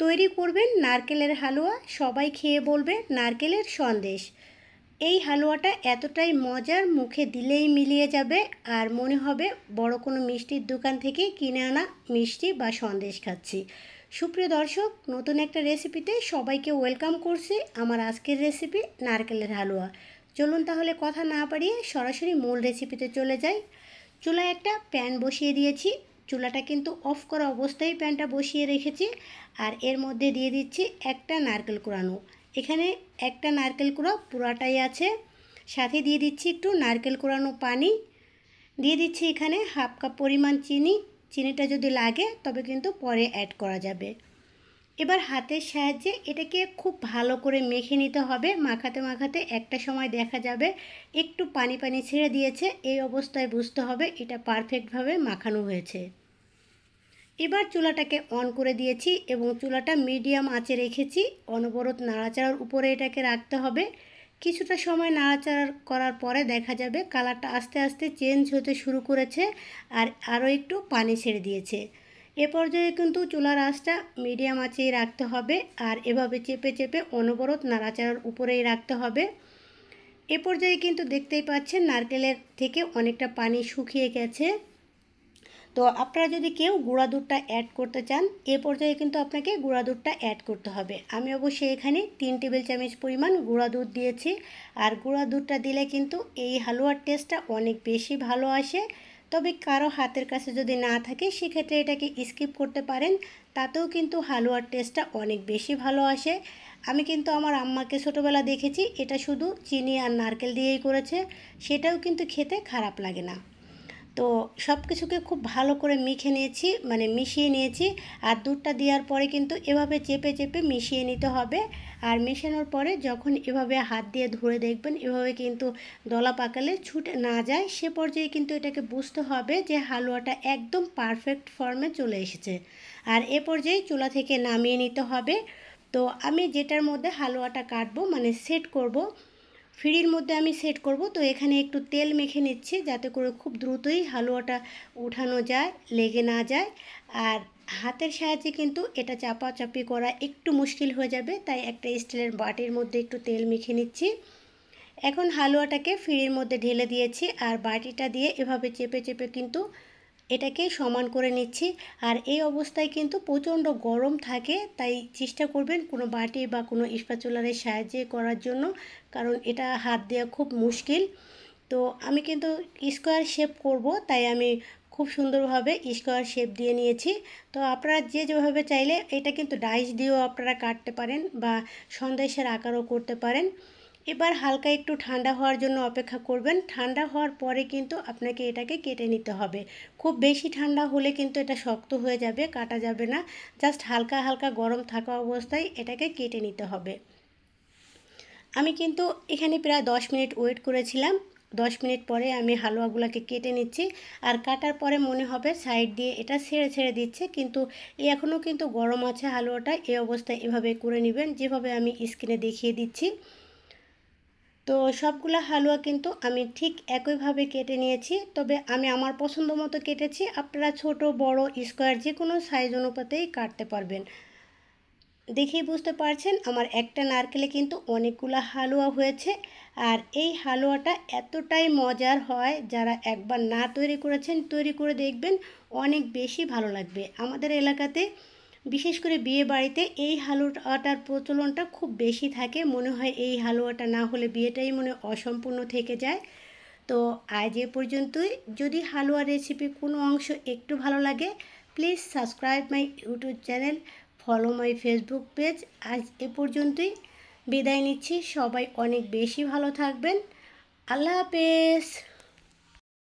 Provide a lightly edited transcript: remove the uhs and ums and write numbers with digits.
তৈরি করবেন নারকেলের হালুয়া, সবাই খেয়ে বলবে নারকেলের সন্দেশ। এই হালুয়াটা এতটাই মজার, মুখে দিলেই মিলিয়ে যাবে আর মনে হবে বড় কোনো মিষ্টির দোকান থেকে কিনে আনা মিষ্টি বা সন্দেশ খাচ্ছি। সুপ্রিয় দর্শক, নতুন একটা রেসিপিতে সবাইকে ওয়েলকাম করছি। আমার আজকের রেসিপি নারকেলের হালুয়া। চলুন তাহলে কথা না বাড়িয়ে সরাসরি মূল রেসিপিতে চলে যাই। চুলায় একটা প্যান বসিয়ে দিয়েছি। চুলাটা কিন্তু অফ করা অবস্থায় প্যানটা বসিয়ে রেখেছি। আর এর মধ্যে দিয়ে দিচ্ছি একটা নারকেল কোড়ানো। এখানে একটা নারকেল কোড়া পুরাটাই আছে। সাথে দিয়ে দিচ্ছি একটু নারকেল কোড়ানো পানি। দিয়ে দিচ্ছি এখানে হাফ কাপ পরিমাণ চিনি। চিনিটা যদি লাগে তবে কিন্তু পরে অ্যাড করা যাবে। এবার হাতের সাহায্যে এটাকে খুব ভালো করে মেখে নিতে হবে। মাখাতে মাখাতে একটা সময় দেখা যাবে একটু পানি পানি ছেড়ে দিয়েছে। এই অবস্থায় বুঝতে হবে এটা পারফেক্টভাবে মাখানো হয়েছে। এবার চুলাটাকে অন করে দিয়েছি এবং চুলাটা মিডিয়াম আঁচে রেখেছি। অনবরত নাড়াচাড়ার উপরে এটাকে রাখতে হবে। কিছুটা সময় নাড়াচাড়া করার পরে দেখা যাবে কালারটা আস্তে আস্তে চেঞ্জ হতে শুরু করেছে আর আরও একটু পানি ছেড়ে দিয়েছে। এ পর্যায়ে কিন্তু চুলার আঁচটা মিডিয়াম আঁচেই রাখতে হবে আর এভাবে চেপে চেপে অনবরত নাড়াচাড়ার উপরেই রাখতে হবে। এ পর্যায়ে কিন্তু দেখতেই পাচ্ছেন নারকেলের থেকে অনেকটা পানি শুকিয়ে গেছে। তো আপনারা যদি কেউ গুঁড়া দুধটা অ্যাড করতে চান, এ পর্যায়ে কিন্তু আপনাকে গুঁড়া দুধটা অ্যাড করতে হবে। আমি অবশ্যই এখানে 3 টেবিল চামচ পরিমাণ গুঁড়া দুধ দিয়েছি। আর গুঁড়া দুধটা দিলে কিন্তু এই হালুয়ার টেস্টটা অনেক বেশি ভালো আসে। তবে কারো হাতের কাছে যদি না থাকে সেক্ষেত্রে এটাকে স্কিপ করতে পারেন, তাতেও কিন্তু হালুয়ার টেস্টটা অনেক বেশি ভালো আসে। আমি কিন্তু আমার আম্মাকে ছোটোবেলা দেখেছি এটা শুধু চিনি আর নারকেল দিয়েই করেছে, সেটাও কিন্তু খেতে খারাপ লাগে না। তো সব কিছুকে খুব ভালো করে মিশিয়ে নিয়েছি। আর দুধটা দেওয়ার পরে কিন্তু এভাবে চেপে চেপে মিশিয়ে নিতে হবে। আর মেশানোর পরে যখন এভাবে হাত দিয়ে ধরে দেখবেন এভাবে কিন্তু দলা পাকালে ছুটে না যায়, সে পর্যায়ে কিন্তু এটাকে বুঝতে হবে যে হালুয়াটা একদম পারফেক্ট ফর্মে চলে এসেছে। আর এ পর্যায়ে চুলা থেকে নামিয়ে নিতে হবে। তো আমি যেটার মধ্যে হালুয়াটা কাটবো সেট করব, ফ্রির মধ্যে আমি সেট করব, তো এখানে একটু তেল মেখে নিচ্ছি যাতে করে খুব দ্রুতই হালুয়াটা উঠানো যায়, লেগে না যায়। আর হাতের সাহায্যে কিন্তু এটা চাপাচাপি করা একটু মুশকিল হয়ে যাবে, তাই একটা স্টিলের বাটির মধ্যে একটু তেল মেখে নিচ্ছি। এখন হালুয়াটাকে ফ্রির মধ্যে ঢেলে দিয়েছি আর বাটিটা দিয়ে এভাবে চেপে চেপে কিন্তু এটাকে সমান করে নিচ্ছি। আর এই অবস্থায় কিন্তু প্রচণ্ড গরম থাকে, তাই চেষ্টা করবেন কোনো বাটি বা কোনো স্প্যাচুলারের সাহায্যে করার জন্য, কারণ এটা হাত দেওয়া খুব মুশকিল। তো আমি কিন্তু স্কোয়ার শেপ করব, তাই আমি খুব সুন্দরভাবে স্কোয়ার শেপ দিয়ে নিয়েছি। তো আপনারা যে যেভাবে চাইলে এটা কিন্তু ডাইস দিয়েও আপনারা কাটতে পারেন বা সন্দেশের আকারও করতে পারেন। এবার হালকা একটু ঠান্ডা হওয়ার জন্য অপেক্ষা করবেন। ঠান্ডা হওয়ার পরে কিন্তু আপনাকে এটাকে কেটে নিতে হবে। খুব বেশি ঠান্ডা হলে কিন্তু এটা শক্ত হয়ে যাবে, কাটা যাবে না। জাস্ট হালকা হালকা গরম থাকা অবস্থায় এটাকে কেটে নিতে হবে। আমি কিন্তু এখানে প্রায় 10 মিনিট ওয়েট করেছিলাম। 10 মিনিট পরে আমি হালুয়াগুলোকে কেটে নিচ্ছি। আর কাটার পরে মনে হবে সাইড দিয়ে এটা ছেড়ে ছেড়ে দিচ্ছে, কিন্তু এখনও কিন্তু গরম আছে হালুয়াটা। এই অবস্থায় এভাবে করে নেবেন যেভাবে আমি স্ক্রিনে দেখিয়ে দিচ্ছি। তো সবগুলো হালুয়া কিন্তু আমি ঠিক একইভাবে কেটে নিয়েছি, তবে আমি আমার পছন্দ মতো কেটেছি। আপনারা ছোট বড় স্কোয়ার যে কোনো সাইজ অনুপাতেই কাটতে পারবেন। দেখেই বুঝতে পারছেন আমার একটা নারকেলে কিন্তু অনেকগুলো হালুয়া হয়েছে। আর এই হালুয়াটা এতটাই মজার হয়, যারা একবার না তৈরি করেছেন তৈরি করে দেখবেন, অনেক বেশি ভালো লাগবে। আমাদের এলাকাতে বিশেষ করে বিয়ে বাড়িতে এই হালুয়াটার প্রচলনটা খুব বেশি থাকে। মনে হয় এই হালুয়াটা না হলে বিয়েটাই অসম্পূর্ণ থেকে যায়। তো আজ এ পর্যন্তই। যদি হালুয়া রেসিপি কোনো অংশ একটু ভালো লাগে, please subscribe my YouTube channel, follow my Facebook page. আজ এ পর্যন্তই, বিদায় নিচ্ছি। সবাই অনেক বেশি ভালো থাকবেন। আল্লাহ হাফেজ।